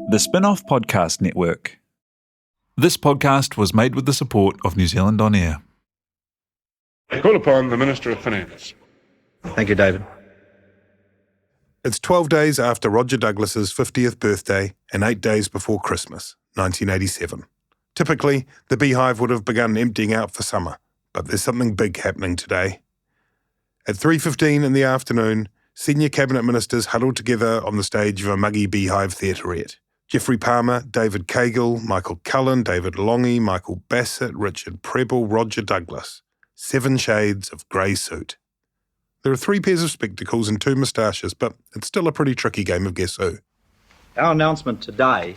The Spin-off Podcast Network. This podcast was made with the support of New Zealand On Air. I call upon the Minister of Finance. Thank you, David. It's 12 days after Roger Douglas's 50th birthday and 8 days before Christmas, 1987. Typically, the Beehive would have begun emptying out for summer, but there's something big happening today. At 3:15 in the afternoon, senior cabinet ministers huddled together on the stage of a muggy Beehive theatrette. Geoffrey Palmer, David Cagle, Michael Cullen, David Lange, Michael Bassett, Richard Prebble, Roger Douglas. 7 shades of grey suit. There are 3 pairs of spectacles and 2 moustaches, but it's still a pretty tricky game of guess who. Our announcement today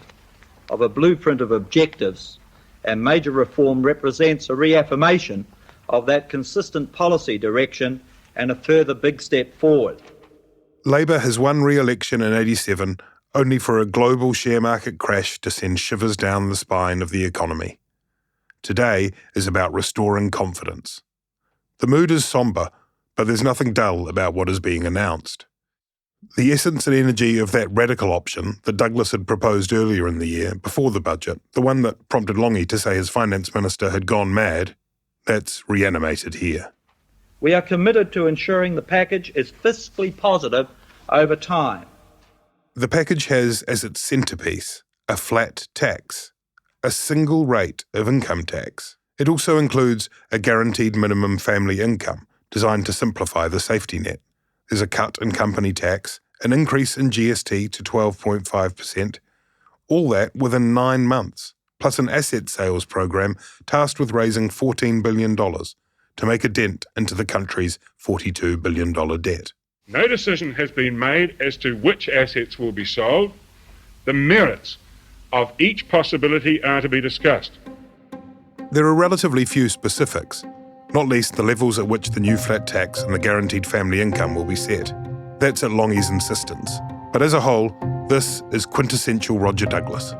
of a blueprint of objectives and major reform represents a reaffirmation of that consistent policy direction and a further big step forward. Labour has won re-election in 87 only for a global share market crash to send shivers down the spine of the economy. Today is about restoring confidence. The mood is sombre, but there's nothing dull about what is being announced. The essence and energy of that radical option that Douglas had proposed earlier in the year, before the budget, the one that prompted Lange to say his finance minister had gone mad, that's reanimated here. We are committed to ensuring the package is fiscally positive over time. The package has as its centrepiece a flat tax, a single rate of income tax. It also includes a guaranteed minimum family income designed to simplify the safety net. There's a cut in company tax, an increase in GST to 12.5%, all that within 9 months, plus an asset sales program tasked with raising $14 billion to make a dent into the country's $42 billion debt. No decision has been made as to which assets will be sold. The merits of each possibility are to be discussed. There are relatively few specifics, not least the levels at which the new flat tax and the guaranteed family income will be set. That's at Lange's insistence. But as a whole, this is quintessential Roger Douglas.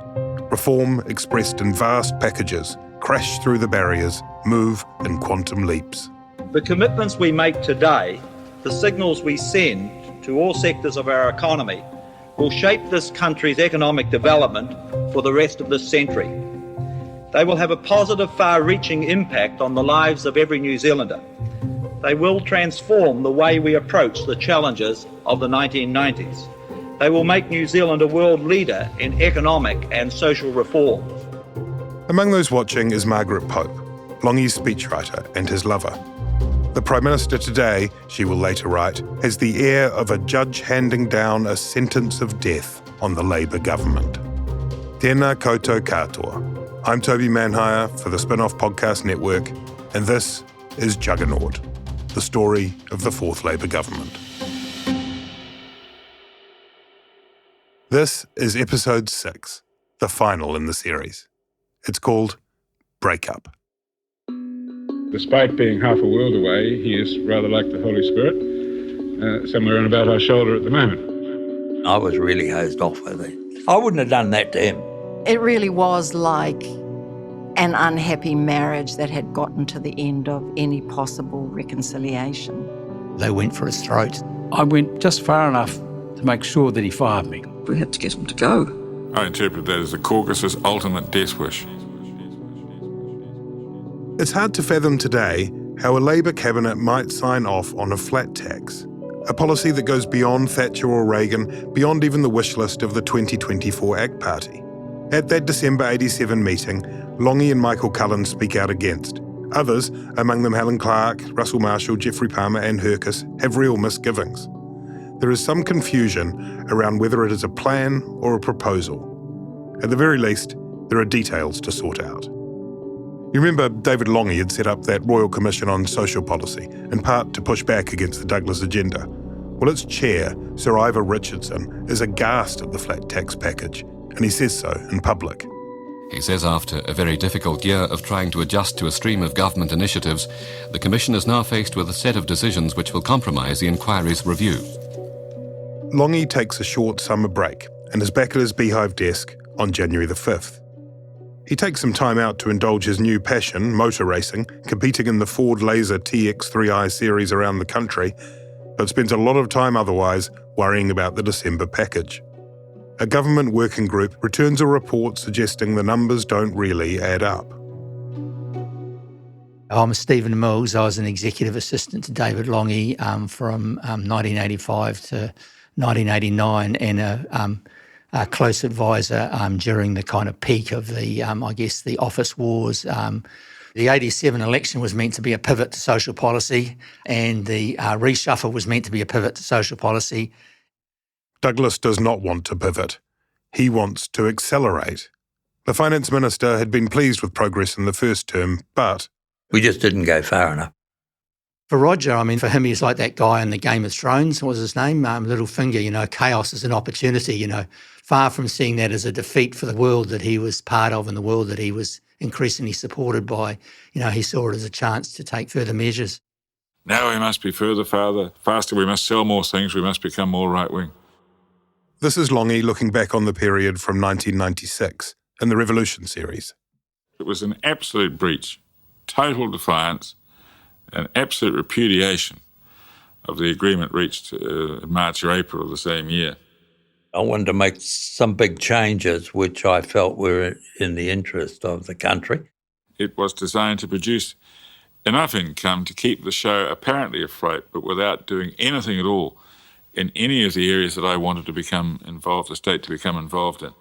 Reform expressed in vast packages, crash through the barriers, move in quantum leaps. The commitments we make today, the signals we send to all sectors of our economy, will shape this country's economic development for the rest of this century. They will have a positive, far-reaching impact on the lives of every New Zealander. They will transform the way we approach the challenges of the 1990s. They will make New Zealand a world leader in economic and social reform. Among those watching is Margaret Pope, Lange's speechwriter and his lover. The Prime Minister today, she will later write, has the air of a judge handing down a sentence of death on the Labour government. Tēnā koutou katoa. I'm Toby Manhire for the Spin-off Podcast Network, and this is Juggernaut, the story of the 4th Labour government. This is episode 6, the final in the series. It's called Breakup. Despite being half a world away, he is rather like the Holy Spirit, somewhere around about our shoulder at the moment. I was really hosed off with it. I wouldn't have done that to him. It really was like an unhappy marriage that had gotten to the end of any possible reconciliation. They went for his throat. I went just far enough to make sure that he fired me. We had to get him to go. I interpret that as the caucus's ultimate death wish. It's hard to fathom today how a Labour cabinet might sign off on a flat tax, a policy that goes beyond Thatcher or Reagan, beyond even the wish list of the 2024 ACT Party. At that December 87 meeting, Lange and Michael Cullen speak out against. Others, among them Helen Clark, Russell Marshall, Geoffrey Palmer and Hekia, have real misgivings. There is some confusion around whether it is a plan or a proposal. At the very least, there are details to sort out. You remember David Lange had set up that Royal Commission on Social Policy, in part to push back against the Douglas agenda. Well, its chair, Sir Ivor Richardson, is aghast at the flat tax package, and he says so in public. He says after a very difficult year of trying to adjust to a stream of government initiatives, the Commission is now faced with a set of decisions which will compromise the inquiry's review. Lange takes a short summer break and is back at his Beehive desk on January the 5th. He takes some time out to indulge his new passion, motor racing, competing in the Ford Laser TX3i series around the country, but spends a lot of time otherwise worrying about the December package. a government working group returns a report suggesting the numbers don't really add up. I'm Stephen Mills. I was an executive assistant to David Lange from 1985 to 1989 and a close advisor during the kind of peak of the, the office wars. The 87 election was meant to be a pivot to social policy, and the reshuffle was meant to be a pivot to social policy. Douglas does not want to pivot. He wants to accelerate. The finance minister had been pleased with progress in the first term, but We just didn't go far enough. For Roger, for him, he's like that guy in the Game of Thrones. What was his name? Littlefinger, chaos is an opportunity, far from seeing that as a defeat for the world that he was part of and the world that he was increasingly supported by. He saw it as a chance to take further measures. Now we must be faster, we must sell more things, we must become more right-wing. this is Lange looking back on the period from 1996 in the Revolution series. It was an absolute breach, total defiance, an absolute repudiation of the agreement reached in March or April of the same year. I wanted to make some big changes which I felt were in the interest of the country. It was designed to produce enough income to keep the show apparently afloat, but without doing anything at all in any of the areas that I wanted to become involved, the state to become involved in.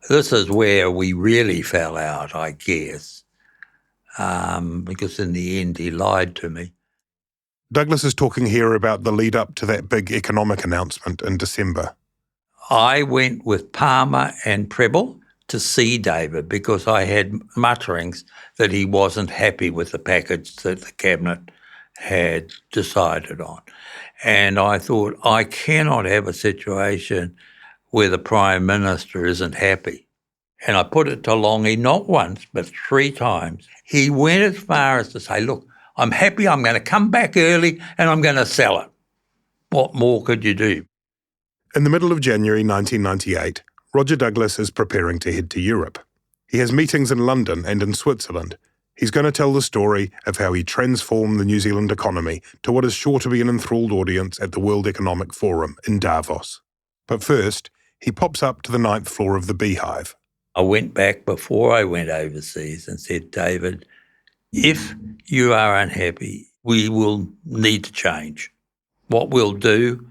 This is where we really fell out, I guess, because in the end he lied to me. Douglas is talking here about the lead up to that big economic announcement in December. I went with Palmer and Prebble to see David because I had mutterings that he wasn't happy with the package that the Cabinet had decided on. And I thought, I cannot have a situation where the Prime Minister isn't happy. And I put it to Lange not once, but 3 times. He went as far as to say, look, I'm happy, I'm going to come back early and I'm going to sell it. What more could you do? In the middle of January 1998, Roger Douglas is preparing to head to Europe. He has meetings in London and in Switzerland. He's going to tell the story of how he transformed the New Zealand economy to what is sure to be an enthralled audience at the World Economic Forum in Davos. But first, he pops up to the 9th floor of the Beehive. I went back before I went overseas and said, David, if you are unhappy, we will need to change. What we'll do,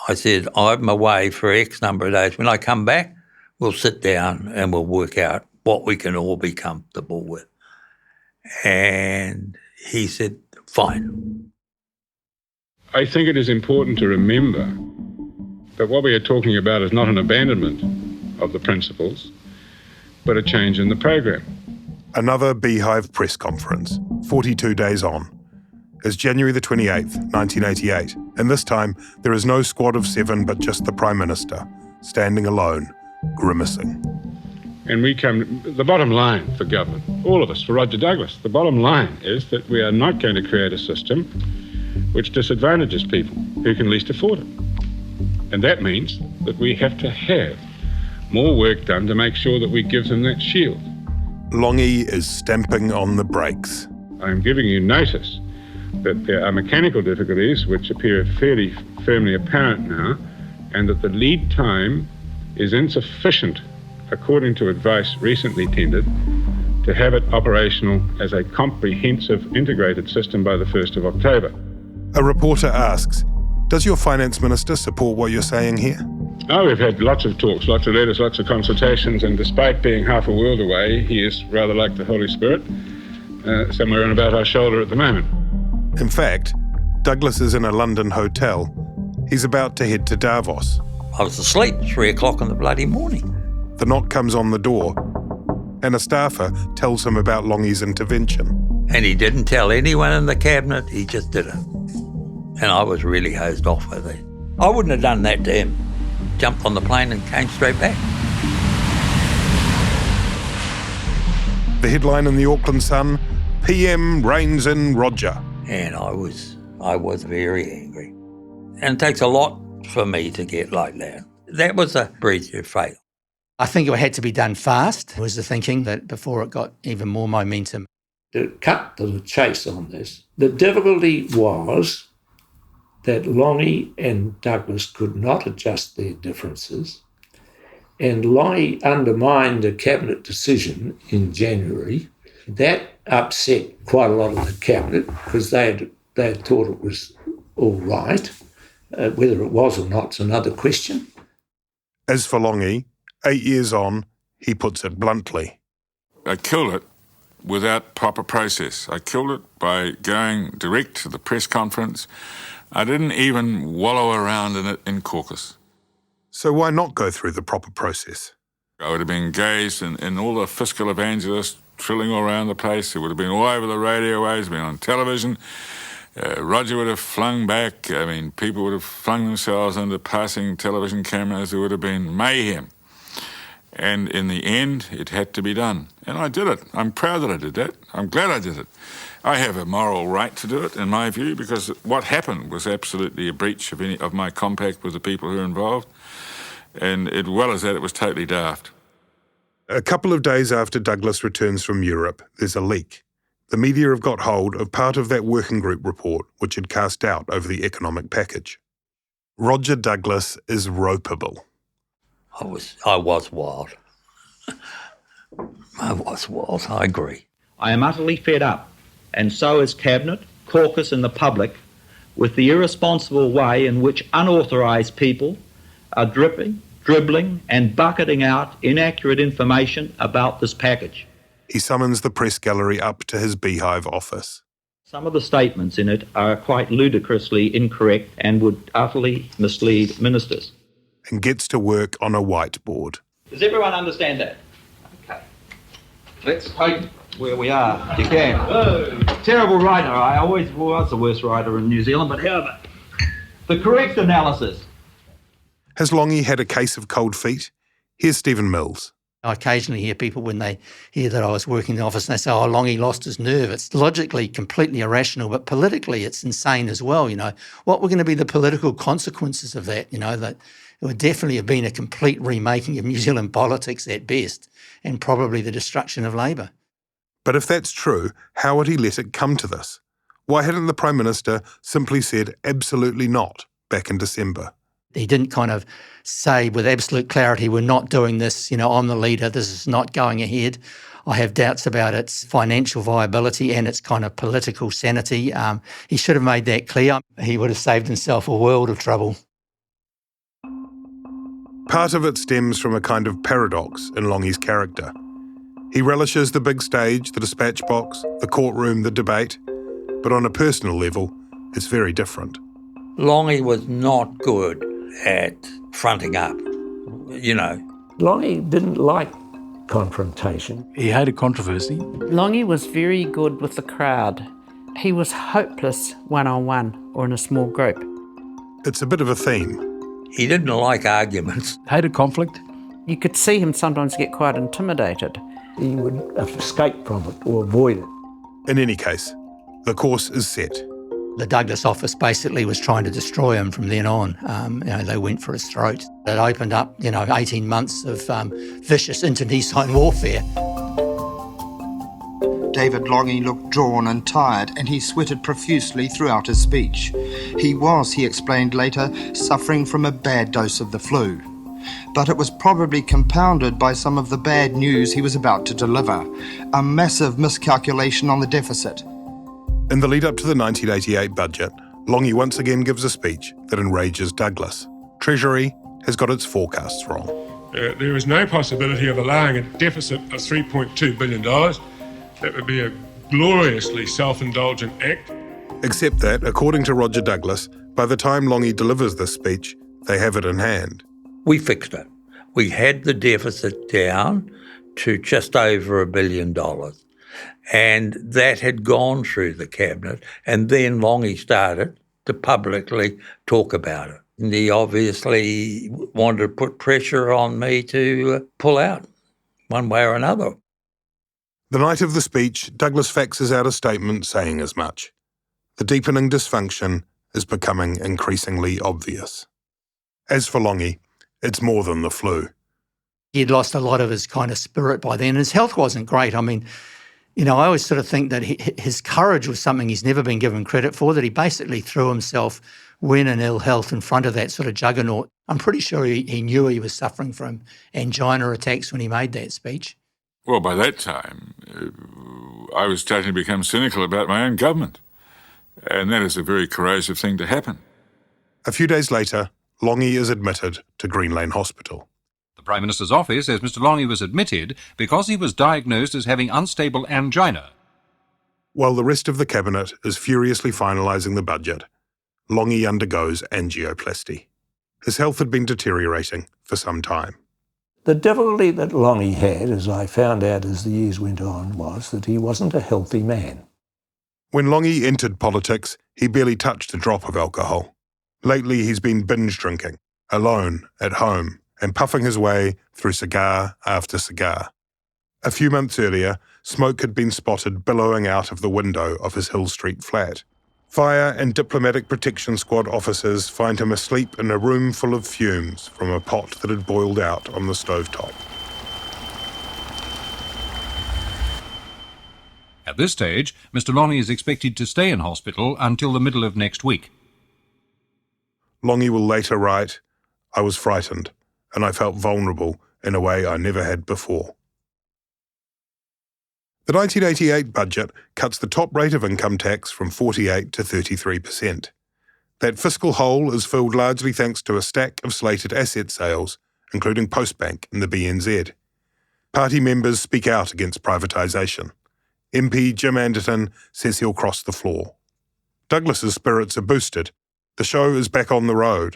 I said, I'm away for X number of days. When I come back, we'll sit down and we'll work out what we can all be comfortable with. And he said, fine. I think it is important to remember that what we are talking about is not an abandonment of the principles, but a change in the program. Another Beehive press conference, 42 days on. It's January the 28th, 1988, and this time there is no squad of 7 but just the Prime Minister, standing alone, grimacing. And the bottom line for government, all of us, for Roger Douglas, the bottom line is that we are not going to create a system which disadvantages people who can least afford it. And that means that we have to have more work done to make sure that we give them that shield. Lange is stamping on the brakes. I'm giving you notice that there are mechanical difficulties which appear fairly firmly apparent now, and that the lead time is insufficient, according to advice recently tendered, to have it operational as a comprehensive integrated system by the 1st of October. A reporter asks, does your finance minister support what you're saying here? Oh, we've had lots of talks, lots of letters, lots of consultations, and despite being half a world away, he is rather like the Holy Spirit, somewhere in about our shoulder at the moment. In fact, Douglas is in a London hotel. He's about to head to Davos. I was asleep 3 o'clock in the bloody morning. The knock comes on the door, and a staffer tells him about Lange's intervention. And he didn't tell anyone in the Cabinet, he just did it. And I was really hosed off with it. I wouldn't have done that to him. Jumped on the plane and came straight back. The headline in the Auckland Sun, PM reins in Roger. And I was very angry. And it takes a lot for me to get like that. That was a breach of faith. I think it had to be done fast, was the thinking, that before it got even more momentum. To cut to the chase on this, the difficulty was that Lange and Douglas could not adjust their differences And Lange undermined a cabinet decision in January. That upset quite a lot of the cabinet because they had thought it was all right. Whether it was or not is another question. As for Lange, 8 years on, he puts it bluntly. I killed it without proper process. I killed it by going direct to the press conference. I didn't even wallow around in it in caucus. So why not go through the proper process? I would have been engaged in all the fiscal evangelists trilling all around the place. It would have been all over the radio waves, been on television. Roger would have flung back. I mean, people would have flung themselves into passing television cameras. There would have been mayhem. And in the end, it had to be done. And I did it. I'm proud that I did that. I'm glad I did it. I have a moral right to do it, in my view, because what happened was absolutely a breach of my compact with the people who were involved. And as well as that, it was totally daft. A couple of days after Douglas returns from Europe, there's a leak. The media have got hold of part of that working group report which had cast doubt over the economic package. Roger Douglas is ropeable. I was wild. I was wild, I agree. I am utterly fed up, and so is Cabinet, caucus and the public, with the irresponsible way in which unauthorised people are dribbling and bucketing out inaccurate information about this package. He summons the press gallery up to his Beehive office. Some of the statements in it are quite ludicrously incorrect and would utterly mislead ministers. And gets to work on a whiteboard. Does everyone understand that? Okay. Let's take where we are, if you can. Terrible writer. I always was the worst writer in New Zealand, but however, the correct analysis. Has Lange had a case of cold feet? Here's Stephen Mills. I occasionally hear people when they hear that I was working in the office and they say, oh, Lange lost his nerve. It's logically completely irrational, but politically it's insane as well, What were going to be the political consequences of that, that it would definitely have been a complete remaking of New Zealand politics at best and probably the destruction of Labour. But if that's true, how would he let it come to this? Why hadn't the Prime Minister simply said absolutely not back in December? He didn't kind of say with absolute clarity, we're not doing this, I'm the leader, this is not going ahead. I have doubts about its financial viability and its kind of political sanity. He should have made that clear. He would have saved himself a world of trouble. Part of it stems from a kind of paradox in Lange's character. He relishes the big stage, the dispatch box, the courtroom, the debate, but on a personal level, it's very different. Lange was not good at fronting up, Lange didn't like confrontation. He hated controversy. Lange was very good with the crowd. He was hopeless one-on-one or in a small group. It's a bit of a theme. He didn't like arguments. Hated conflict. You could see him sometimes get quite intimidated. He would escape from it or avoid it. In any case, the course is set. The Douglas office basically was trying to destroy him from then on. They went for his throat. It opened up, 18 months of vicious internecine warfare. David Lange looked drawn and tired, and he sweated profusely throughout his speech. He was, he explained later, suffering from a bad dose of the flu. But it was probably compounded by some of the bad news he was about to deliver, a massive miscalculation on the deficit. In the lead-up to the 1988 budget, Lange once again gives a speech that enrages Douglas. Treasury has got its forecasts wrong. There is no possibility of allowing a deficit of $3.2 billion. That would be a gloriously self-indulgent act. Except that, according to Roger Douglas, by the time Lange delivers this speech, they have it in hand. We fixed it. We had the deficit down to just over $1 billion. And that had gone through the cabinet, and then Lange started to publicly talk about it. And he obviously wanted to put pressure on me to pull out one way or another. The night of the speech, Douglas faxes out a statement saying as much. The deepening dysfunction is becoming increasingly obvious. As for Lange, it's more than the flu. He'd lost a lot of his kind of spirit by then. His health wasn't great. I always sort of think that his courage was something he's never been given credit for, that he basically threw himself when in ill health in front of that sort of juggernaut. I'm pretty sure he knew he was suffering from angina attacks when he made that speech. Well, by that time, I was starting to become cynical about my own government. And that is a very corrosive thing to happen. A few days later, Lange is admitted to Green Lane Hospital. The Prime Minister's office says Mr Lange was admitted because he was diagnosed as having unstable angina. While the rest of the cabinet is furiously finalising the budget, Lange undergoes angioplasty. His health had been deteriorating for some time. The difficulty that Lange had, as I found out as the years went on, was that he wasn't a healthy man. When Lange entered politics, he barely touched a drop of alcohol. Lately, he's been binge drinking, alone, at home, and puffing his way through cigar after cigar. A few months earlier, smoke had been spotted billowing out of the window of his Hill Street flat. Fire and Diplomatic Protection Squad officers find him asleep in a room full of fumes from a pot that had boiled out on the stovetop. At this stage, Mr Lange is expected to stay in hospital until the middle of next week. Lange will later write, "I was frightened, and I felt vulnerable in a way I never had before." The 1988 budget cuts the top rate of income tax from 48% to 33%. That fiscal hole is filled largely thanks to a stack of slated asset sales, including Postbank and the BNZ. Party members speak out against privatisation. MP Jim Anderton says he'll cross the floor. Douglas's spirits are boosted. The show is back on the road,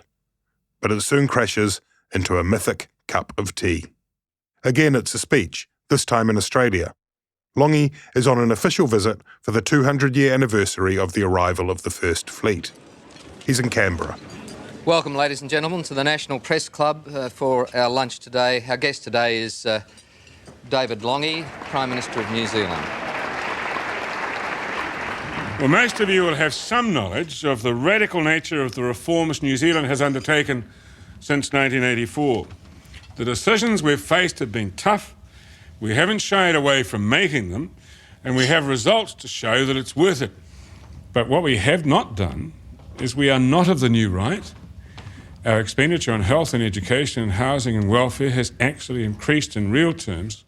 but it soon crashes into a mythic cup of tea. Again, it's a speech, this time in Australia. Lange is on an official visit for the 200-year anniversary of the arrival of the First Fleet. He's in Canberra. Welcome, ladies and gentlemen, to the National Press Club for our lunch today. Our guest today is David Lange, Prime Minister of New Zealand. Well, most of you will have some knowledge of the radical nature of the reforms New Zealand has undertaken since 1984. The decisions we've faced have been tough. We haven't shied away from making them, and we have results to show that it's worth it. But what we have not done is we are not of the new right. Our expenditure on health and education and housing and welfare has actually increased in real terms.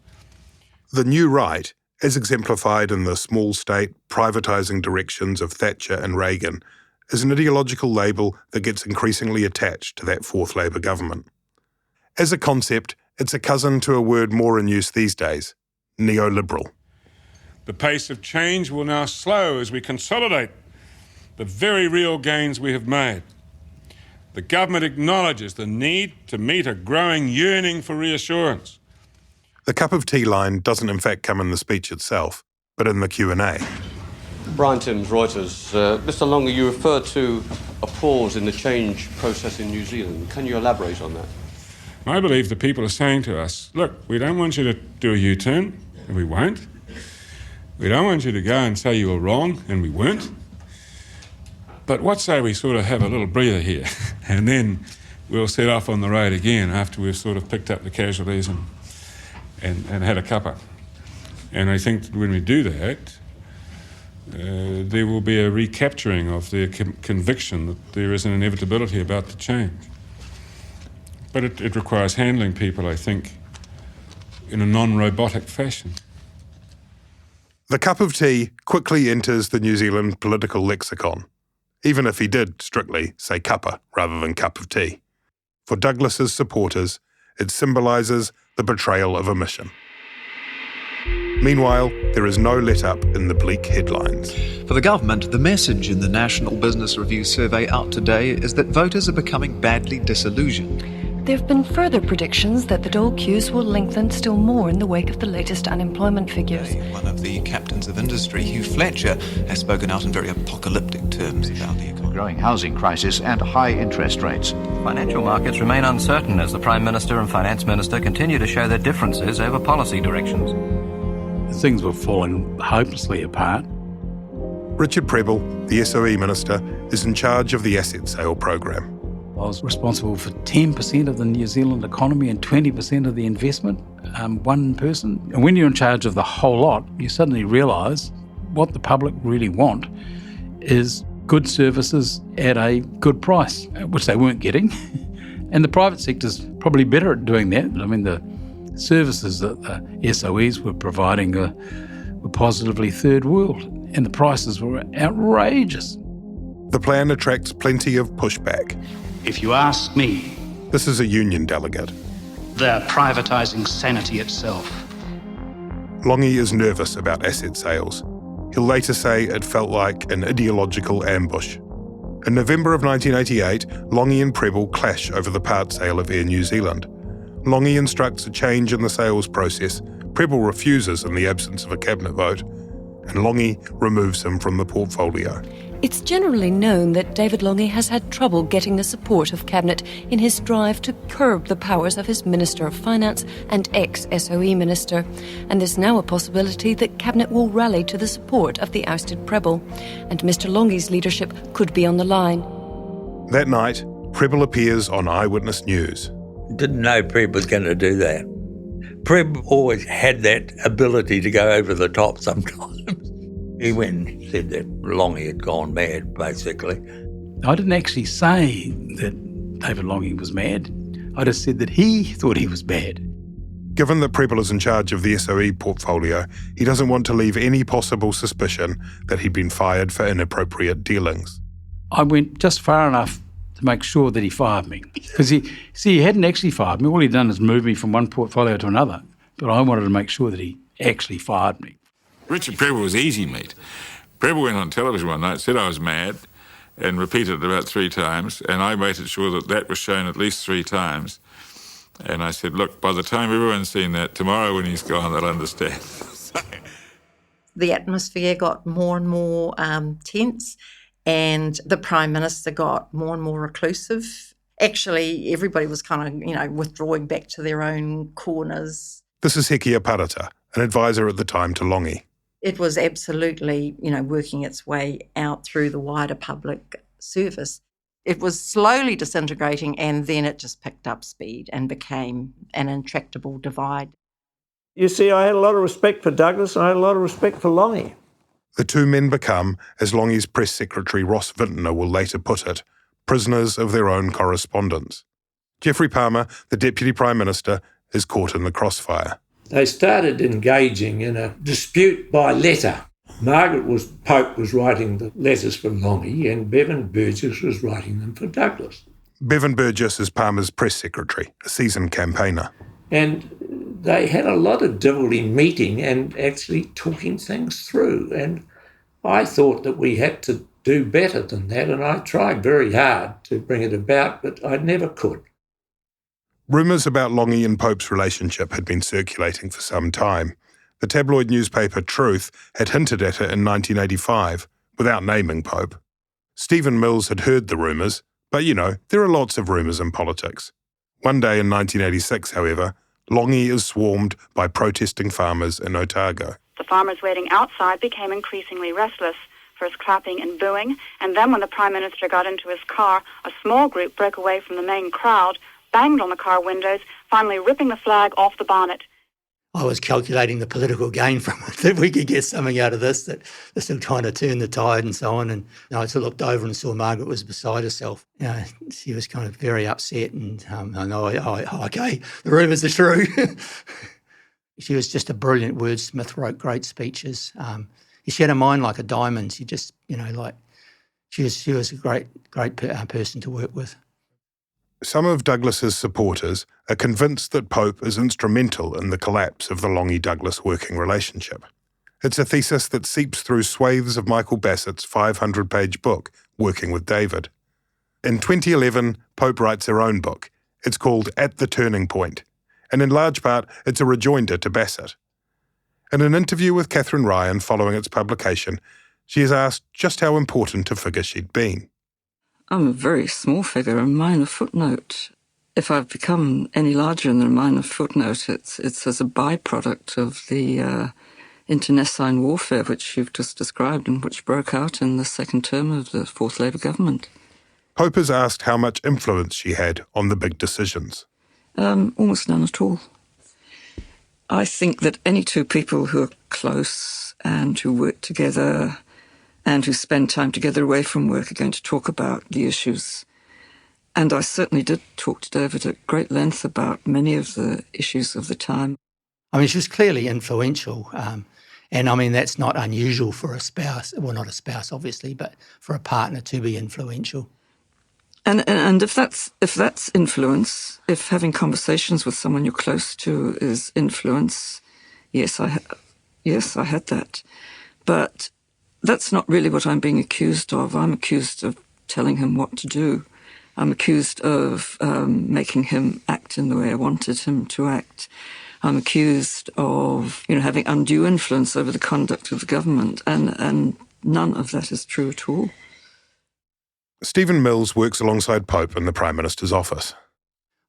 The new right, as exemplified in the small state privatising directions of Thatcher and Reagan, is an ideological label that gets increasingly attached to that fourth Labour government. As a concept, it's a cousin to a word more in use these days, neoliberal. The pace of change will now slow as we consolidate the very real gains we have made. The government acknowledges the need to meet a growing yearning for reassurance. The cup of tea line doesn't in fact come in the speech itself, but in the Q&A. Brian Timms, Reuters. Mr Lange, you referred to a pause in the change process in New Zealand. Can you elaborate on that? I believe the people are saying to us, look, we don't want you to do a U-turn, and we won't. We don't want you to go and say you were wrong, and we weren't. But what say we sort of have a little breather here, and then we'll set off on the road again after we've sort of picked up the casualties and had a cuppa. And I think that when we do that, there will be a recapturing of their conviction that there is an inevitability about the change. But it requires handling people, I think, in a non-robotic fashion. The cup of tea quickly enters the New Zealand political lexicon, even if he did strictly say cuppa rather than cup of tea. For Douglas's supporters, it symbolises the betrayal of a mission. Meanwhile, there is no let-up in the bleak headlines. For the government, the message in the National Business Review survey out today is that voters are becoming badly disillusioned. There have been further predictions that the dole queues will lengthen still more in the wake of the latest unemployment figures. One of the captains of industry, Hugh Fletcher, has spoken out in very apocalyptic terms about the economy. Growing housing crisis and high interest rates. Financial markets remain uncertain as the Prime Minister and Finance Minister continue to show their differences over policy directions. Things were falling hopelessly apart. Richard Prebble, the SOE Minister, is in charge of the asset sale program. I was responsible for 10% of the New Zealand economy and 20% of the investment. one person. And when you're in charge of the whole lot, you suddenly realise what the public really want is good services at a good price, which they weren't getting. And the private sector's probably better at doing that. I mean, the services that the SOEs were providing were positively third world, and the prices were outrageous. The plan attracts plenty of pushback. If you ask me, this is a union delegate. They're privatising sanity itself. Lange is nervous about asset sales. He'll later say it felt like an ideological ambush. In November of 1988, Lange and Prebble clash over the part sale of Air New Zealand. Lange instructs a change in the sales process. Prebble refuses in the absence of a cabinet vote, and Lange removes him from the portfolio. It's generally known that David Lange has had trouble getting the support of Cabinet in his drive to curb the powers of his Minister of Finance and ex-SOE Minister, and there's now a possibility that Cabinet will rally to the support of the ousted Prebble, and Mr Lange's leadership could be on the line. That night, Prebble appears on Eyewitness News. Didn't know Prebble was going to do that. Prebble always had that ability to go over the top sometimes. He went and said that Lange had gone mad, basically. I didn't actually say that David Lange was mad. I just said that he thought he was bad. Given that Prebble is in charge of the SOE portfolio, he doesn't want to leave any possible suspicion that he'd been fired for inappropriate dealings. I went just far enough to make sure that he fired me. Because he hadn't actually fired me. All he'd done is move me from one portfolio to another. But I wanted to make sure that he actually fired me. Richard Prebble was easy meat. Prebble went on television one night, said I was mad, and repeated it about 3 times, and I made sure that that was shown at least 3 times. And I said, look, by the time everyone's seen that, tomorrow when he's gone, they'll understand. The atmosphere got more and more tense, and the Prime Minister got more and more reclusive. Actually, everybody was kind of, withdrawing back to their own corners. This is Hekia Parata, an advisor at the time to Lange. It was absolutely, working its way out through the wider public service. It was slowly disintegrating, and then it just picked up speed and became an intractable divide. You see, I had a lot of respect for Douglas and I had a lot of respect for Lange. The two men become, as Lange's press secretary Ross Vintner will later put it, prisoners of their own correspondence. Geoffrey Palmer, the Deputy Prime Minister, is caught in the crossfire. They started engaging in a dispute by letter. Margaret Pope was writing the letters for Lange and Bevan Burgess was writing them for Douglas. Bevan Burgess is Palmer's press secretary, a seasoned campaigner. And they had a lot of difficulty meeting and actually talking things through. And I thought that we had to do better than that, and I tried very hard to bring it about, but I never could. Rumours about Lange and Pope's relationship had been circulating for some time. The tabloid newspaper Truth had hinted at it in 1985, without naming Pope. Stephen Mills had heard the rumours, but there are lots of rumours in politics. One day in 1986, however, Lange is swarmed by protesting farmers in Otago. The farmers waiting outside became increasingly restless, first clapping and booing, and then when the Prime Minister got into his car, a small group broke away from the main crowd, banged on the car windows, finally ripping the flag off the bonnet. I was calculating the political gain from it, that we could get something out of this, that this would kind of turn the tide and so on. And I just looked over and saw Margaret was beside herself. She was kind of very upset, and I know, okay, the rumours are true. She was just a brilliant wordsmith, wrote great speeches. She had a mind like a diamond. She just, she was a great person to work with. Some of Douglas's supporters are convinced that Pope is instrumental in the collapse of the Lange-Douglas working relationship. It's a thesis that seeps through swathes of Michael Bassett's 500-page book, Working with David. In 2011, Pope writes her own book. It's called At the Turning Point, and in large part, it's a rejoinder to Bassett. In an interview with Catherine Ryan following its publication, she is asked just how important a figure she'd been. I'm a very small figure, a minor footnote. If I've become any larger than a minor footnote, it's as a byproduct of the internecine warfare which you've just described and which broke out in the second term of the Fourth Labour government. Pope is asked how much influence she had on the big decisions. Almost none at all. I think that any two people who are close and who work together and who spend time together away from work are going to talk about the issues. And I certainly did talk to David at great length about many of the issues of the time. I mean, she was clearly influential. And I mean, that's not unusual for a spouse, well, not a spouse, obviously, but for a partner to be influential. And if that's influence, if having conversations with someone you're close to is influence, yes, I had that. But that's not really what I'm being accused of. I'm accused of telling him what to do. I'm accused of making him act in the way I wanted him to act. I'm accused of, having undue influence over the conduct of the government, and none of that is true at all. Stephen Mills works alongside Pope in the Prime Minister's office.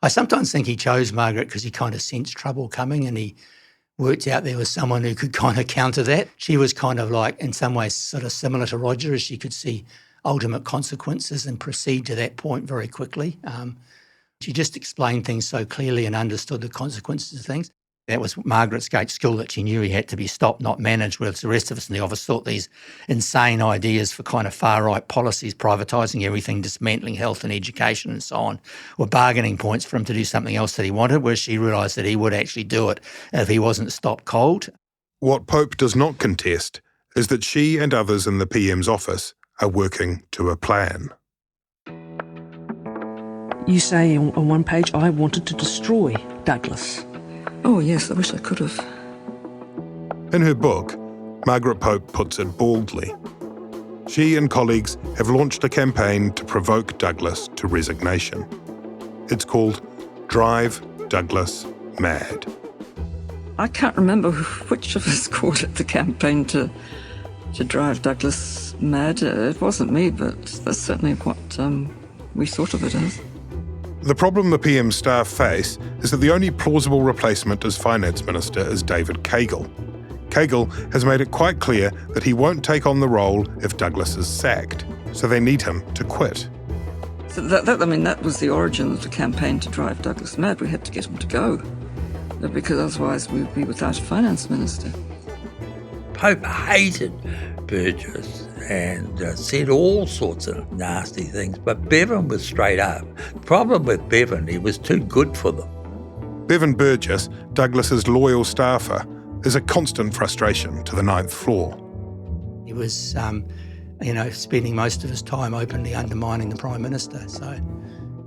I sometimes think he chose Margaret because he kind of sensed trouble coming and he worked out there was someone who could kind of counter that. She was kind of like, in some ways, sort of similar to Roger, as she could see ultimate consequences and proceed to that point very quickly. She just explained things so clearly and understood the consequences of things. That was Margaret's great skill, that she knew he had to be stopped, not managed, whereas the rest of us in the office thought these insane ideas for kind of far-right policies, privatising everything, dismantling health and education and so on, were bargaining points for him to do something else that he wanted, whereas she realised that he would actually do it if he wasn't stopped cold. What Pope does not contest is that she and others in the PM's office are working to a plan. You say on one page, I wanted to destroy Douglas. Oh, yes, I wish I could have. In her book, Margaret Pope puts it baldly. She and colleagues have launched a campaign to provoke Douglas to resignation. It's called Drive Douglas Mad. I can't remember which of us called it the campaign to drive Douglas mad. It wasn't me, but that's certainly what we thought of it as. The problem the PM staff face is that the only plausible replacement as Finance Minister is David Kegel. Kegel has made it quite clear that he won't take on the role if Douglas is sacked, so they need him to quit. So that was the origin of the campaign to drive Douglas mad. We had to get him to go, because otherwise we'd be without a Finance Minister. Pope hated Burgess and said all sorts of nasty things, but Bevan was straight up. The problem with Bevan, he was too good for them. Bevan Burgess, Douglas's loyal staffer, is a constant frustration to the ninth floor. He was, spending most of his time openly undermining the Prime Minister. So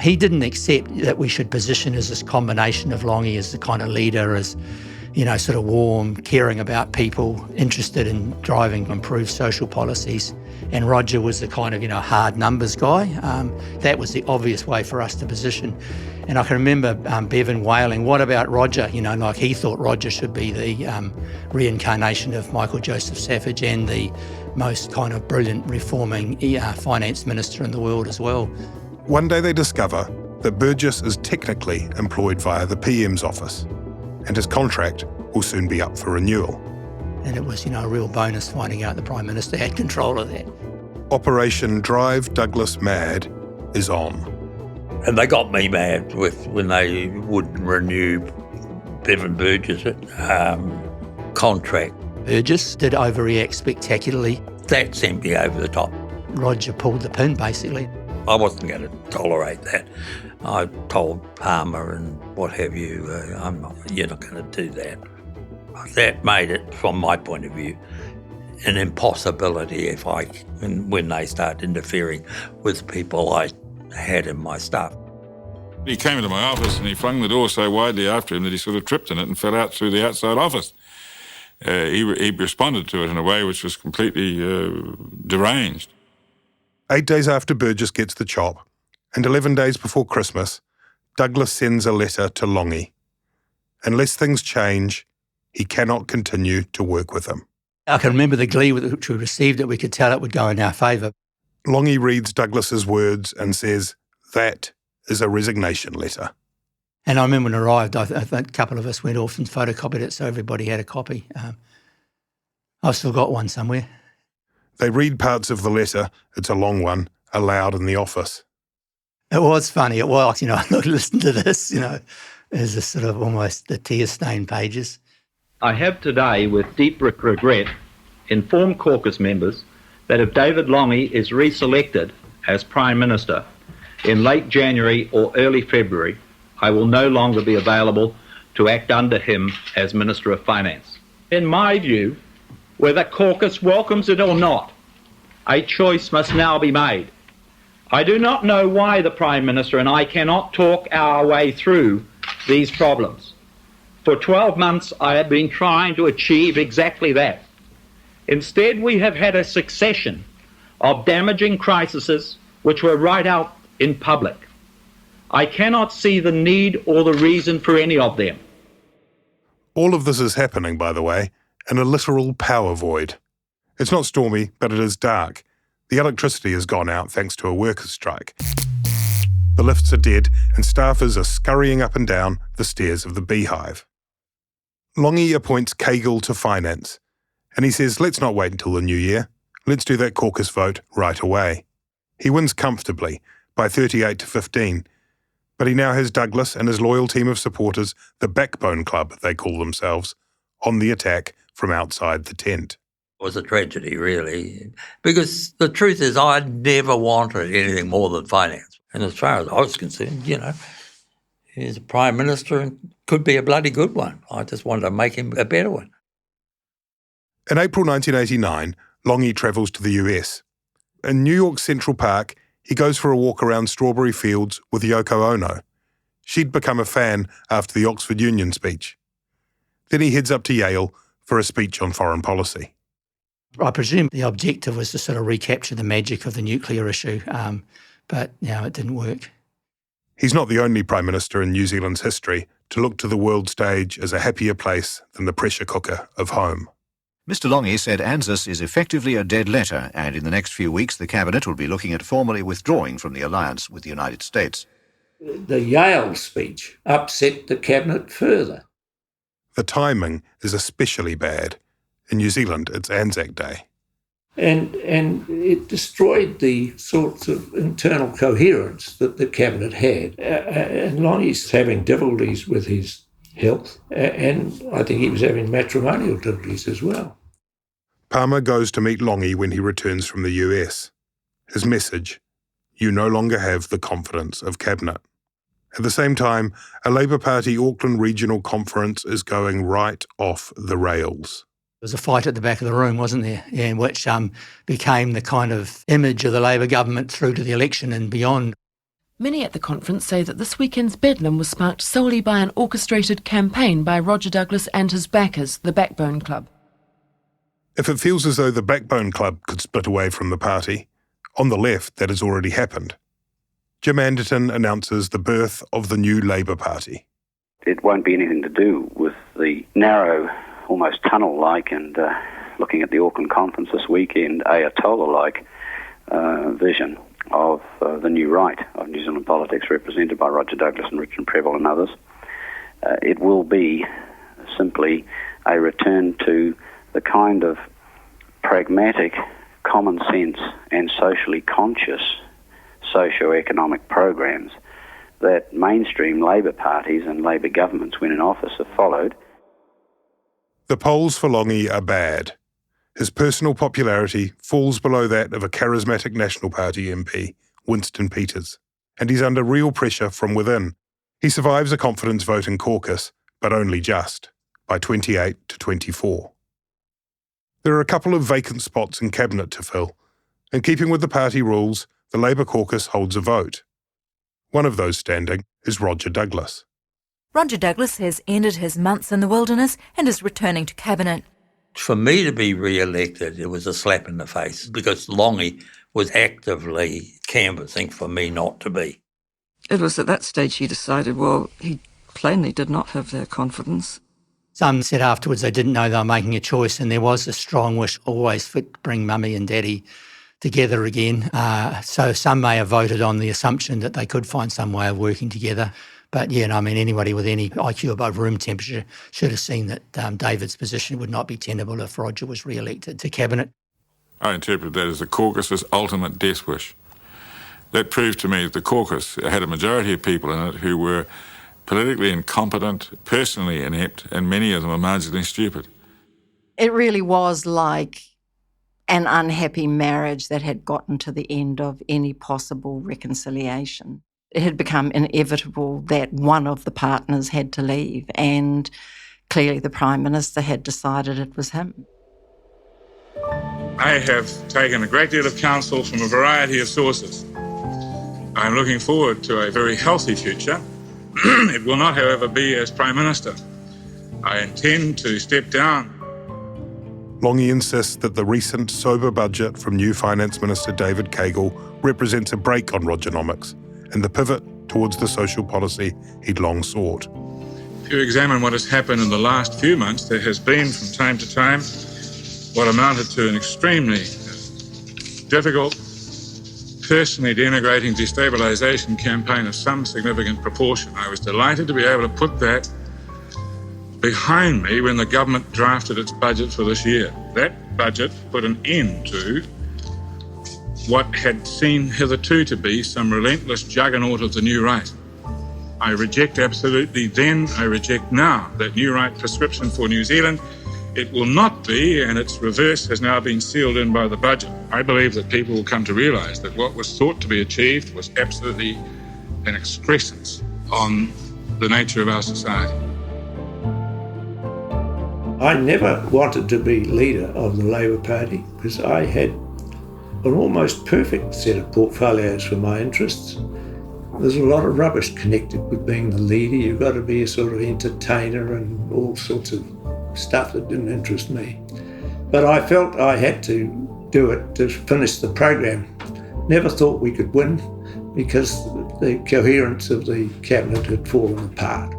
he didn't accept that we should position as this combination of Lange as the kind of leader, as sort of warm, caring about people, interested in driving improved social policies. And Roger was the kind of, hard numbers guy. That was the obvious way for us to position. And I can remember Bevan wailing, what about Roger? Like he thought Roger should be the reincarnation of Michael Joseph Savage and the most kind of brilliant reforming finance minister in the world as well. One day they discover that Burgess is technically employed via the PM's office, and his contract will soon be up for renewal. And it was, a real bonus finding out the Prime Minister had control of that. Operation Drive Douglas Mad is on. And they got me mad when they wouldn't renew Bevan Burgess' contract. Burgess did overreact spectacularly. That sent me over the top. Roger pulled the pin, basically. I wasn't going to tolerate that. I told Palmer and what have you, you're not going to do that. That made it, from my point of view, an impossibility when they start interfering with people I had in my stuff. He came into my office and he flung the door so widely after him that he sort of tripped in it and fell out through the outside office. He responded to it in a way which was completely deranged. 8 days after Burgess gets the chop, and 11 days before Christmas, Douglas sends a letter to Lange. Unless things change, he cannot continue to work with him. I can remember the glee with which we received it. We could tell it would go in our favour. Lange reads Douglas's words and says, that is a resignation letter. And I remember when it arrived, I think a couple of us went off and photocopied it so everybody had a copy. I've still got one somewhere. They read parts of the letter, it's a long one, aloud in the office. It was funny. It was, I listened to this, as a sort of almost the tear-stained pages. I have today, with deep regret, informed caucus members that if David Lange is re-selected as Prime Minister in late January or early February, I will no longer be available to act under him as Minister of Finance. In my view, whether caucus welcomes it or not, a choice must now be made. I do not know why the Prime Minister and I cannot talk our way through these problems. For 12 months, I have been trying to achieve exactly that. Instead, we have had a succession of damaging crises which were right out in public. I cannot see the need or the reason for any of them. All of this is happening, by the way, in a literal power void. It's not stormy, but it is dark. The electricity has gone out thanks to a workers' strike. The lifts are dead and staffers are scurrying up and down the stairs of the Beehive. Lange appoints Kegel to finance, and he says, let's not wait until the new year. Let's do that caucus vote right away. He wins comfortably by 38 to 15, but he now has Douglas and his loyal team of supporters, the Backbone Club, they call themselves, on the attack from outside the tent. It was a tragedy, really, because the truth is I never wanted anything more than finance. And as far as I was concerned, he's a Prime Minister and could be a bloody good one. I just wanted to make him a better one. In April 1989, Lange travels to the US. In New York's Central Park, he goes for a walk around strawberry fields with Yoko Ono. She'd become a fan after the Oxford Union speech. Then he heads up to Yale for a speech on foreign policy. I presume the objective was to sort of recapture the magic of the nuclear issue, but it didn't work. He's not the only Prime Minister in New Zealand's history to look to the world stage as a happier place than the pressure cooker of home. Mr Lange said ANZUS is effectively a dead letter, and in the next few weeks the Cabinet will be looking at formally withdrawing from the alliance with the United States. The Yale speech upset the Cabinet further. The timing is especially bad. In New Zealand, it's Anzac Day. And it destroyed the sorts of internal coherence that the Cabinet had. And Lange's having difficulties with his health, and I think he was having matrimonial difficulties as well. Palmer goes to meet Lange when he returns from the US. His message: you no longer have the confidence of Cabinet. At the same time, a Labour Party Auckland Regional Conference is going right off the rails. There was a fight at the back of the room, wasn't there, in which became the kind of image of the Labour government through to the election and beyond. Many at the conference say that this weekend's bedlam was sparked solely by an orchestrated campaign by Roger Douglas and his backers, the Backbone Club. If it feels as though the Backbone Club could split away from the party, on the left that has already happened. Jim Anderton announces the birth of the new Labour Party. It won't be anything to do with the narrow, almost tunnel-like, and looking at the Auckland conference this weekend, Ayatollah-like vision of the new right of New Zealand politics, represented by Roger Douglas and Richard Prebble and others. It will be simply a return to the kind of pragmatic, common sense and socially conscious socio-economic programs that mainstream Labour parties and Labour governments when in office have followed. The polls for Lange are bad. His personal popularity falls below that of a charismatic National Party MP, Winston Peters, and he's under real pressure from within. He survives a confidence vote in caucus, but only just, by 28 to 24. There are a couple of vacant spots in Cabinet to fill. In keeping with the party rules, the Labour caucus holds a vote. One of those standing is Roger Douglas. Roger Douglas has ended his months in the wilderness and is returning to Cabinet. For me to be re-elected, it was a slap in the face because Lange was actively canvassing for me not to be. It was at that stage he decided, he plainly did not have their confidence. Some said afterwards they didn't know they were making a choice, and there was a strong wish always to bring Mummy and Daddy together again. So some may have voted on the assumption that they could find some way of working together. But anybody with any IQ above room temperature should have seen that David's position would not be tenable if Roger was re-elected to Cabinet. I interpret that as the caucus's ultimate death wish. That proved to me that the caucus had a majority of people in it who were politically incompetent, personally inept, and many of them are marginally stupid. It really was like an unhappy marriage that had gotten to the end of any possible reconciliation. It had become inevitable that one of the partners had to leave, and clearly the Prime Minister had decided it was him. I have taken a great deal of counsel from a variety of sources. I'm looking forward to a very healthy future. It will not, however, be as Prime Minister. I intend to step down. Lange insists that the recent sober budget from new Finance Minister David Kegel represents a break on Rogernomics and the pivot towards the social policy he'd long sought. If you examine what has happened in the last few months, there has been from time to time what amounted to an extremely difficult, personally denigrating destabilisation campaign of some significant proportion. I was delighted to be able to put that behind me when the government drafted its budget for this year. That budget put an end to what had seemed hitherto to be some relentless juggernaut of the new right. I reject absolutely then, I reject now, that new right prescription for New Zealand. It will not be, and its reverse has now been sealed in by the budget. I believe that people will come to realise that what was thought to be achieved was absolutely an excrescence on the nature of our society. I never wanted to be leader of the Labour Party because I had an almost perfect set of portfolios for my interests. There's a lot of rubbish connected with being the leader. You've got to be a sort of entertainer and all sorts of stuff that didn't interest me. But I felt I had to do it to finish the program. Never thought we could win because the coherence of the cabinet had fallen apart.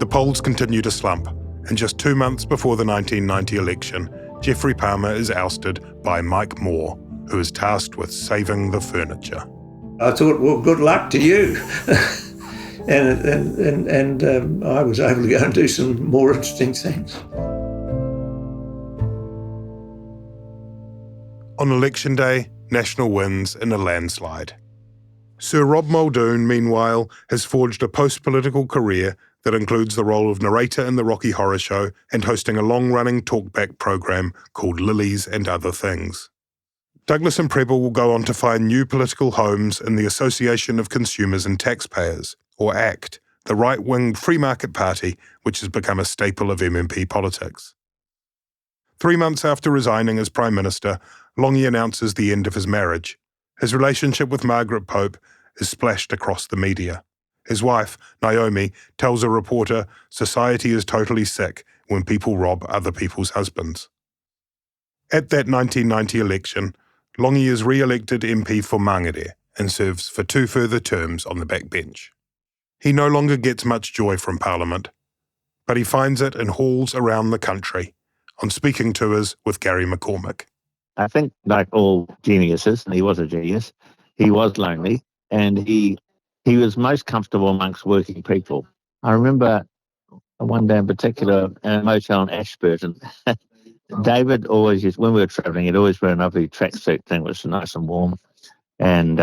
The polls continue to slump, and just 2 months before the 1990 election, Geoffrey Palmer is ousted by Mike Moore, who is tasked with saving the furniture. I thought, well, good luck to you. and I was able to go and do some more interesting things. On election day, National wins in a landslide. Sir Rob Muldoon, meanwhile, has forged a post-political career that includes the role of narrator in the Rocky Horror Show and hosting a long-running talkback program called Lilies and Other Things. Douglas and Prebble will go on to find new political homes in the Association of Consumers and Taxpayers, or ACT, the right-wing free market party which has become a staple of MMP politics. 3 months after resigning as Prime Minister, Lange announces the end of his marriage. His relationship with Margaret Pope is splashed across the media. His wife, Naomi, tells a reporter, "Society is totally sick when people rob other people's husbands." At that 1990 election, Lange is re-elected MP for Mangere and serves for 2 further terms on the backbench. He no longer gets much joy from Parliament, but he finds it in halls around the country, on speaking tours with Gary McCormick. I think, like all geniuses, and he was a genius, he was lonely, and he was most comfortable amongst working people. I remember one day in particular in a motel in Ashburton, David always used, when we were travelling, he'd always wear an ugly tracksuit thing, which was nice and warm, and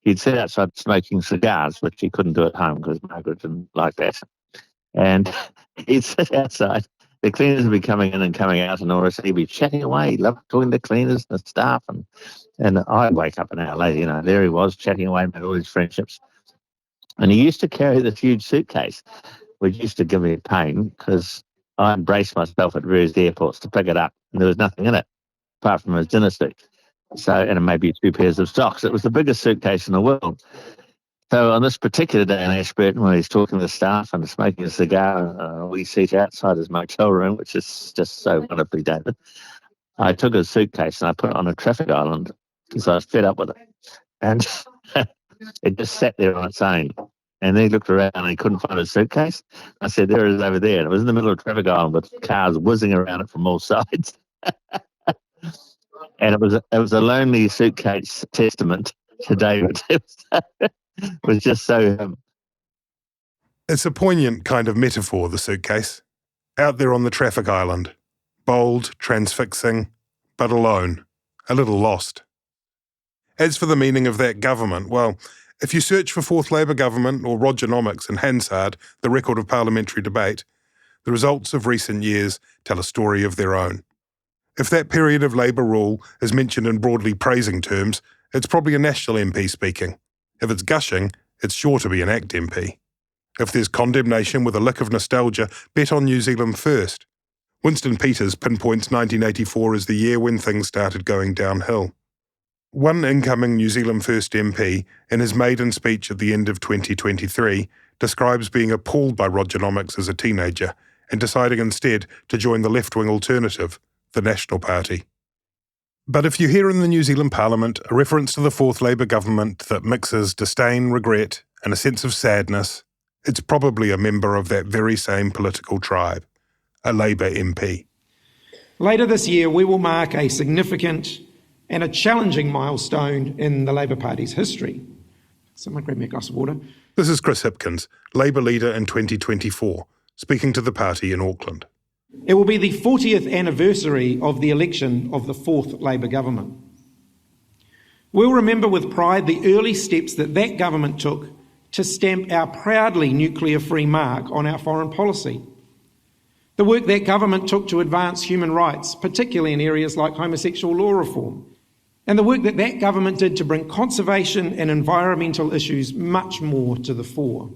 he'd sit outside smoking cigars, which he couldn't do at home because Margaret didn't like that. And he'd sit outside. The cleaners would be coming in and coming out, and all this. He'd be chatting away. He loved talking to cleaners and the staff, and I'd wake up an hour later. There he was chatting away, made all these friendships. And he used to carry this huge suitcase, which used to give me pain because I embraced myself at various airports to pick it up, and there was nothing in it apart from his dinner suit. So, and maybe 2 pairs of socks. It was the biggest suitcase in the world. So on this particular day in Ashburton, when he's talking to the staff and smoking a cigar, we sit outside his motel room, which is just so wonderfully dated. I took his suitcase and I put it on a traffic island because I was fed up with it. And it just sat there on its own. And then he looked around and he couldn't find his suitcase. I said, there it is over there. And it was in the middle of a traffic island with cars whizzing around it from all sides. And it was a lonely suitcase testament to David. It was just so... It's a poignant kind of metaphor, the suitcase. Out there on the traffic island. Bold, transfixing, but alone. A little lost. As for the meaning of that government, well, If you search for Fourth Labour Government or Rogernomics in Hansard, the record of parliamentary debate, the results of recent years tell a story of their own. If that period of Labour rule is mentioned in broadly praising terms, it's probably a National MP speaking. If it's gushing, it's sure to be an ACT MP. If there's condemnation with a lick of nostalgia, bet on New Zealand First. Winston Peters pinpoints 1984 as the year when things started going downhill. One incoming New Zealand First MP, in his maiden speech at the end of 2023, describes being appalled by Rogernomics as a teenager and deciding instead to join the left-wing alternative, the National Party. But if you hear in the New Zealand Parliament a reference to the Fourth Labour government that mixes disdain, regret and a sense of sadness, it's probably a member of that very same political tribe, a Labour MP. Later this year, we will mark a significant and a challenging milestone in the Labour Party's history. Someone grab me a glass of water. This is Chris Hipkins, Labour leader in 2024, speaking to the party in Auckland. It will be the 40th anniversary of the election of the Fourth Labour government. We'll remember with pride the early steps that that government took to stamp our proudly nuclear-free mark on our foreign policy. The work that government took to advance human rights, particularly in areas like homosexual law reform, and the work that that government did to bring conservation and environmental issues much more to the fore.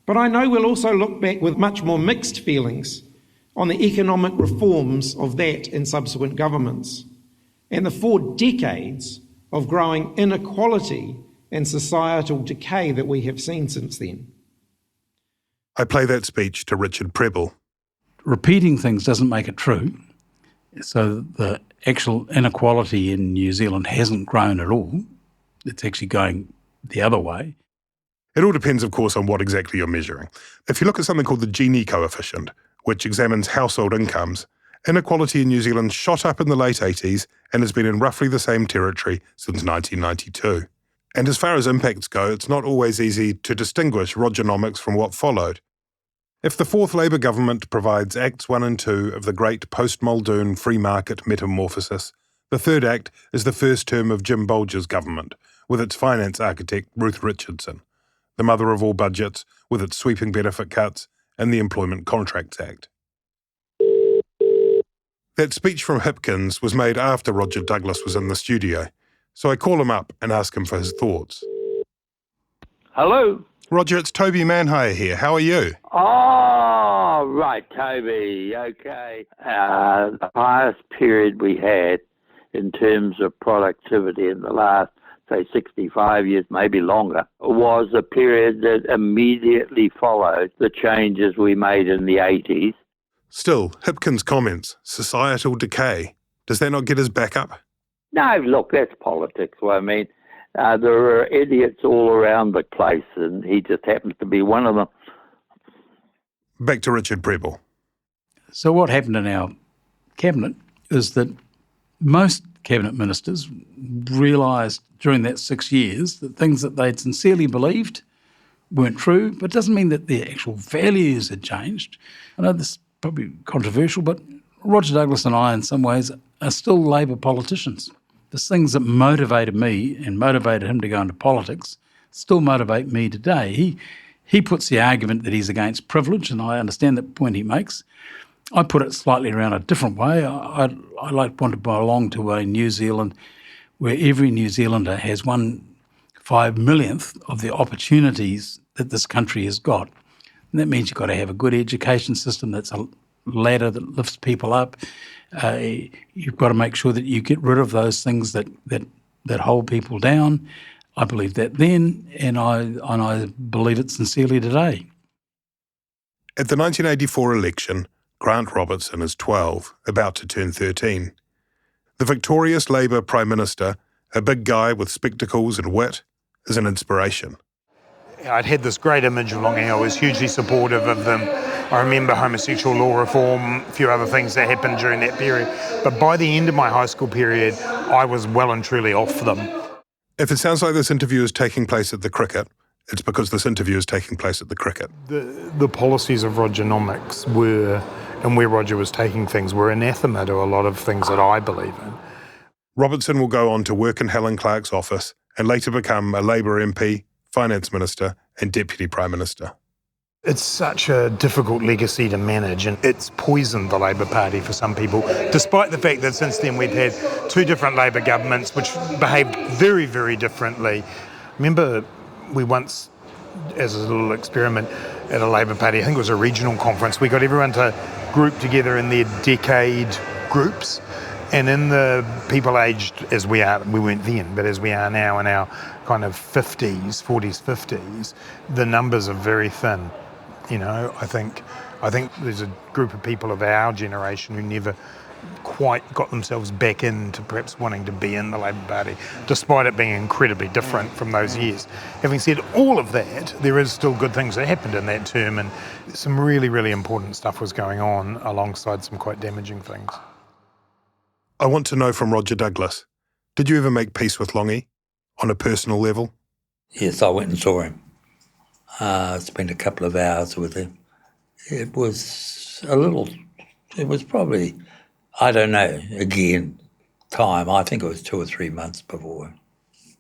But I know we'll also look back with much more mixed feelings on the economic reforms of that and subsequent governments, and the 4 decades of growing inequality and societal decay that we have seen since then. I play that speech to Richard Prebble. Repeating things doesn't make it true. So the actual inequality in New Zealand hasn't grown at all. It's actually going the other way. It all depends, of course, on what exactly you're measuring. If you look at something called the Gini coefficient, which examines household incomes, inequality in New Zealand shot up in the late 80s and has been in roughly the same territory since 1992. And as far as impacts go, it's not always easy to distinguish Rogernomics from what followed. If the Fourth Labour government provides Acts 1 and 2 of the great post-Muldoon free market metamorphosis, the third act is the first term of Jim Bolger's government, with its finance architect Ruth Richardson, the mother of all budgets, with its sweeping benefit cuts, and the Employment Contracts Act. That speech from Hipkins was made after Roger Douglas was in the studio, so I call him up and ask him for his thoughts. Hello? Roger, it's Toby Manhire here. How are you? Oh, right, Toby. Okay. The highest period we had in terms of productivity in the last, say, 65 years, maybe longer, was a period that immediately followed the changes we made in the 80s. Still, Hipkins' comments, societal decay, does that not get his back up? No, look, that's politics. Well, I mean, there are idiots all around the place, and he just happens to be one of them. Back to Richard Prebble. So what happened in our cabinet is that most cabinet ministers realised during that 6 years that things that they'd sincerely believed weren't true, but it doesn't mean that their actual values had changed. I know this is probably controversial, but Roger Douglas and I, in some ways, are still Labour politicians. The things that motivated me and motivated him to go into politics still motivate me today. He puts the argument that he's against privilege, and I understand the point he makes. I put it slightly around a different want to belong to a New Zealand where every New Zealander has 1/5 of the opportunities that this country has got. And that means you've got to have a good education system that's a ladder that lifts people up. You've got to make sure that you get rid of those things that hold people down. I believe that then, and I believe it sincerely today. At the 1984 election, Grant Robertson is 12, about to turn 13. The victorious Labour Prime Minister, a big guy with spectacles and wit, is an inspiration. I'd had this great image of Lange. I was hugely supportive of them. I remember homosexual law reform, a few other things that happened during that period. But by the end of my high school period, I was well and truly off them. If it sounds like this interview is taking place at the cricket, it's because this interview is taking place at the cricket. The policies of Rogernomics were, and where Roger was taking things, were anathema to a lot of things that I believe in. Robertson will go on to work in Helen Clark's office and later become a Labour MP, Finance Minister and Deputy Prime Minister. It's such a difficult legacy to manage, and it's poisoned the Labour Party for some people, despite the fact that since then we've had two different Labour governments which behaved very, very differently. Remember, we once, as a little experiment at a Labour Party, I think it was a regional conference, we got everyone to group together in their decade groups, and in the people aged as we are, we weren't then, but as we are now in our kind of 40s, 50s, the numbers are very thin. You know, I think there's a group of people of our generation who never quite got themselves back into perhaps wanting to be in the Labour Party, despite it being incredibly different from those years. Having said all of that, there is still good things that happened in that term, and some really, really important stuff was going on alongside some quite damaging things. I want to know from Roger Douglas, did you ever make peace with Lange on a personal level? Yes, I went and saw him. Spent a couple of hours with him. It was probably, I don't know, again, time. I think it was 2 or 3 months before,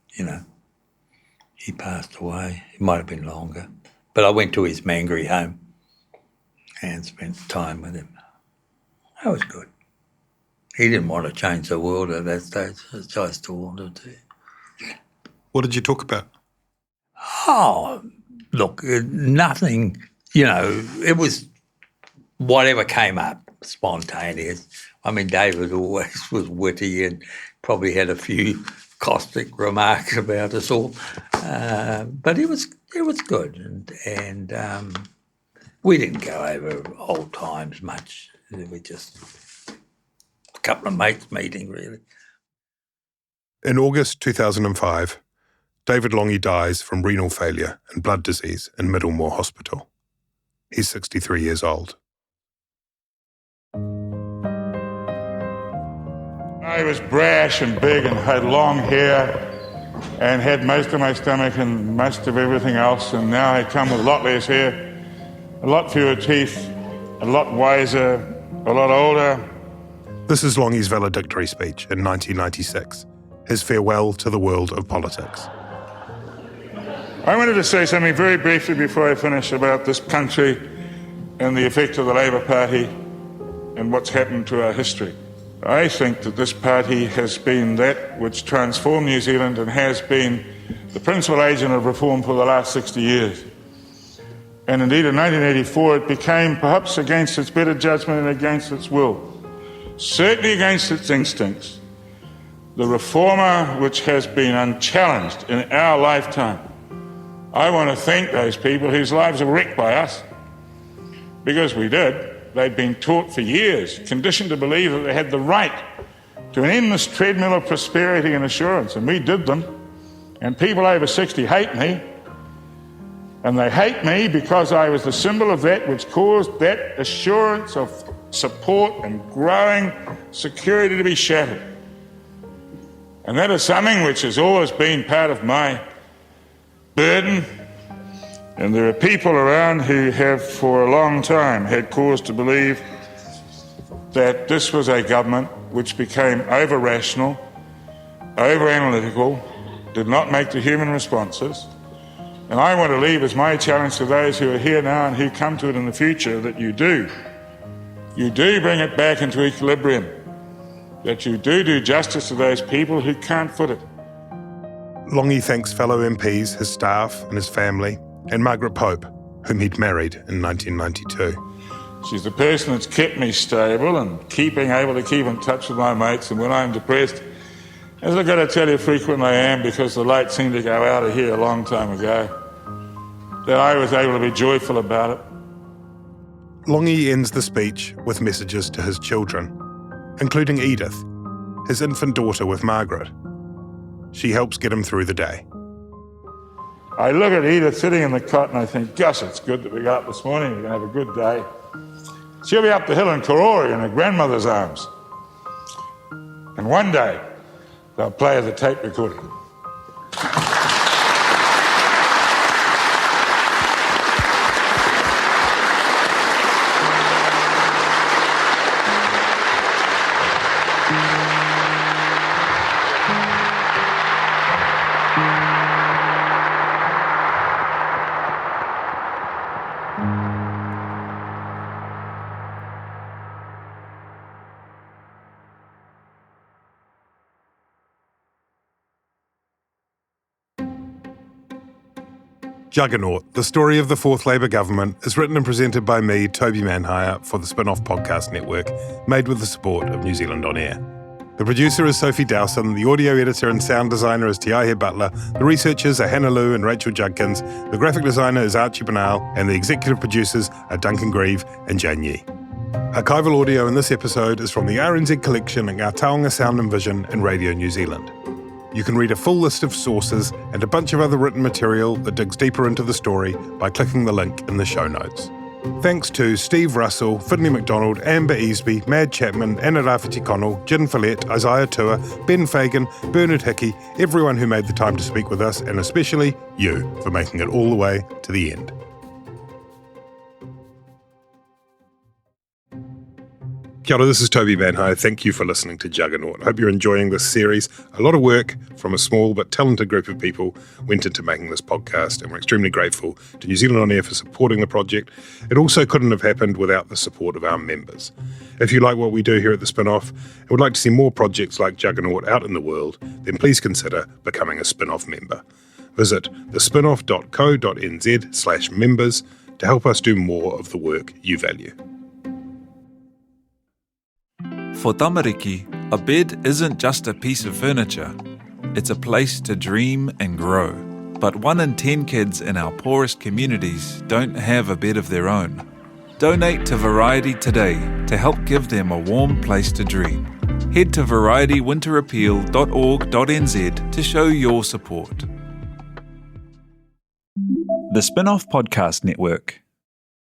he passed away. It might have been longer. But I went to his Mangere home and spent time with him. That was good. He didn't want to change the world at that stage, as I still wanted to. What did you talk about? Oh, look, nothing, it was whatever came up, spontaneous. I mean, David always was witty and probably had a few caustic remarks about us all. But it was good. And we didn't go over old times much. We just a couple of mates meeting, really. In August 2005, David Lange dies from renal failure and blood disease in Middlemore Hospital. He's 63 years old. I was brash and big and had long hair and had most of my stomach and most of everything else, and now I come with a lot less hair, a lot fewer teeth, a lot wiser, a lot older. This is Lange's valedictory speech in 1996, his farewell to the world of politics. I wanted to say something very briefly before I finish about this country and the effect of the Labour Party and what's happened to our history. I think that this party has been that which transformed New Zealand and has been the principal agent of reform for the last 60 years. And indeed in 1984 it became, perhaps against its better judgment and against its will, certainly against its instincts, the reformer which has been unchallenged in our lifetime. I want to thank those people whose lives were wrecked by us, because we did. They'd been taught for years, conditioned to believe that they had the right to an endless treadmill of prosperity and assurance, and we did them. And people over 60 hate me, and they hate me because I was the symbol of that which caused that assurance of support and growing security to be shattered. And that is something which has always been part of my burden, and there are people around who have for a long time had cause to believe that this was a government which became over-rational, over-analytical, did not make the human responses. And I want to leave as my challenge to those who are here now and who come to it in the future that you do bring it back into equilibrium, that you do justice to those people who can't foot it. Lange thanks fellow MPs, his staff and his family, and Margaret Pope, whom he'd married in 1992. She's the person that's kept me stable and able to keep in touch with my mates, and when I'm depressed, as I've got to tell you frequently I am because the light seemed to go out of here a long time ago, that I was able to be joyful about it. Lange ends the speech with messages to his children, including Edith, his infant daughter with Margaret. She helps get him through the day. I look at Edith sitting in the cot and I think, gosh, it's good that we got up this morning, we're going to have a good day. She'll be up the hill in Karori in her grandmother's arms. And one day, they'll play her the tape recording. Juggernaut, the story of the fourth Labour government, is written and presented by me, Toby Manhire, for the Spin-Off Podcast Network, made with the support of New Zealand On Air. The producer is Sophie Dowson, the audio editor and sound designer is Tiahe Butler, the researchers are Hannah Lou and Rachel Judkins, the graphic designer is Archie Banal, and the executive producers are Duncan Grieve and Jane Yee. Archival audio in this episode is from the RNZ collection at Ngā Taonga Sound and Vision and Radio New Zealand. You can read a full list of sources and a bunch of other written material that digs deeper into the story by clicking the link in the show notes. Thanks to Steve Russell, Fidney McDonald, Amber Easby, Mad Chapman, Anna Rafferty Connell, Jin Follett, Isaiah Tua, Ben Fagan, Bernard Hickey, everyone who made the time to speak with us, and especially you for making it all the way to the end. Kia ora, this is Toby Manhire. Thank you for listening to Juggernaut. I hope you're enjoying this series. A lot of work from a small but talented group of people went into making this podcast, and we're extremely grateful to New Zealand On Air for supporting the project. It also couldn't have happened without the support of our members. If you like what we do here at the Spin-Off and would like to see more projects like Juggernaut out in the world, then please consider becoming a Spin-Off member. Visit thespinoff.co.nz/members to help us do more of the work you value. For Tamariki, a bed isn't just a piece of furniture. It's a place to dream and grow. But 1 in 10 kids in our poorest communities don't have a bed of their own. Donate to Variety today to help give them a warm place to dream. Head to varitywinterappeal.org.nz to show your support. The Spin-Off Podcast Network.